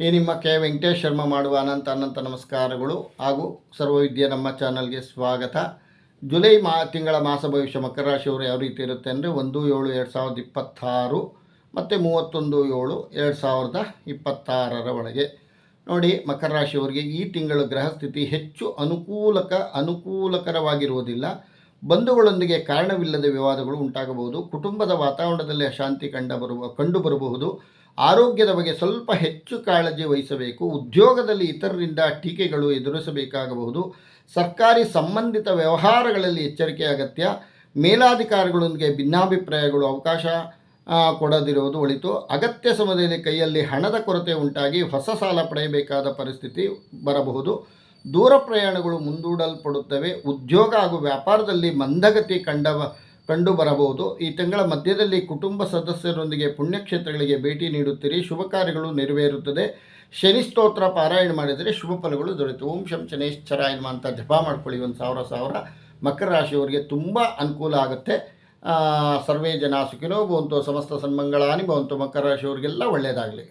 ಈ ನಿಮ್ಮ ಕೆ ವೆಂಕಟೇಶ್ ಶರ್ಮಾ ಮಾಡುವ ಅನಂತ ನಮಸ್ಕಾರಗಳು ಹಾಗೂ ಸರ್ವವಿದ್ಯೆ ನಮ್ಮ ಚಾನಲ್ಗೆ ಸ್ವಾಗತ. ಜುಲೈ ತಿಂಗಳ ಮಾಸ ಭವಿಷ್ಯ ಮಕರ ರಾಶಿಯವರು ಯಾವ ರೀತಿ ಇರುತ್ತೆ ಅಂದರೆ 1/7/2026 ಮತ್ತು 31/7/2026 ಒಳಗೆ ನೋಡಿ. ಮಕರ ರಾಶಿಯವರಿಗೆ ಈ ತಿಂಗಳ ಗ್ರಹಸ್ಥಿತಿ ಹೆಚ್ಚು ಅನುಕೂಲಕರವಾಗಿರುವುದಿಲ್ಲ. ಬಂಧುಗಳೊಂದಿಗೆ ಕಾರಣವಿಲ್ಲದ ವಿವಾದಗಳು ಉಂಟಾಗಬಹುದು. ಕುಟುಂಬದ ವಾತಾವರಣದಲ್ಲಿ ಅಶಾಂತಿ ಕಂಡುಬರಬಹುದು. ಆರೋಗ್ಯದ ಬಗ್ಗೆ ಸ್ವಲ್ಪ ಹೆಚ್ಚು ಕಾಳಜಿ ವಹಿಸಬೇಕು. ಉದ್ಯೋಗದಲ್ಲಿ ಇತರರಿಂದ ಟೀಕೆಗಳು ಎದುರಿಸಬೇಕಾಗಬಹುದು. ಸರ್ಕಾರಿ ಸಂಬಂಧಿತ ವ್ಯವಹಾರಗಳಲ್ಲಿ ಎಚ್ಚರಿಕೆ ಅಗತ್ಯ. ಮೇಲಾಧಿಕಾರಿಗಳೊಂದಿಗೆ ಭಿನ್ನಾಭಿಪ್ರಾಯಗಳು ಅವಕಾಶ ಕೊಡದಿರುವುದು ಒಳಿತು. ಅಗತ್ಯ ಸಮಯದಲ್ಲಿ ಕೈಯಲ್ಲಿ ಹಣದ ಕೊರತೆ ಉಂಟಾಗಿ ಹೊಸ ಸಾಲ ಪಡೆಯಬೇಕಾದ ಪರಿಸ್ಥಿತಿ ಬರಬಹುದು. ದೂರ ಪ್ರಯಾಣಗಳು ಮುಂದೂಡಲ್ಪಡುತ್ತವೆ. ಉದ್ಯೋಗ ಹಾಗೂ ವ್ಯಾಪಾರದಲ್ಲಿ ಮಂದಗತಿ ಕಂಡುಬರಬಹುದು. ಈ ತಿಂಗಳ ಮಧ್ಯದಲ್ಲಿ ಕುಟುಂಬ ಸದಸ್ಯರೊಂದಿಗೆ ಪುಣ್ಯಕ್ಷೇತ್ರಗಳಿಗೆ ಭೇಟಿ ನೀಡುತ್ತೀರಿ. ಶುಭ ಕಾರ್ಯಗಳು ನೆರವೇರುತ್ತದೆ. ಶನಿ ಸ್ತೋತ್ರ ಪಾರಾಯಣ ಮಾಡಿದರೆ ಶುಭ ಫಲಗಳು ದೊರೆತು. ಓಂ ಶಂ ಶನೇಶ್ವರಾಯ ನಮಃ ಅಂತ ಜಪ ಮಾಡ್ಕೊಳ್ಳಿ. 1000 ಮಕರ ರಾಶಿಯವರಿಗೆ ತುಂಬ ಅನುಕೂಲ ಆಗುತ್ತೆ. ಸರ್ವೇ ಜನ ಸುಖಿನೋ ಭವಂತು, ಸಮಸ್ತ ಸನ್ಮಂಗಳಾನಿ ಭವಂತು. ಮಕರ ರಾಶಿಯವರಿಗೆಲ್ಲ ಒಳ್ಳೆಯದಾಗಲಿ.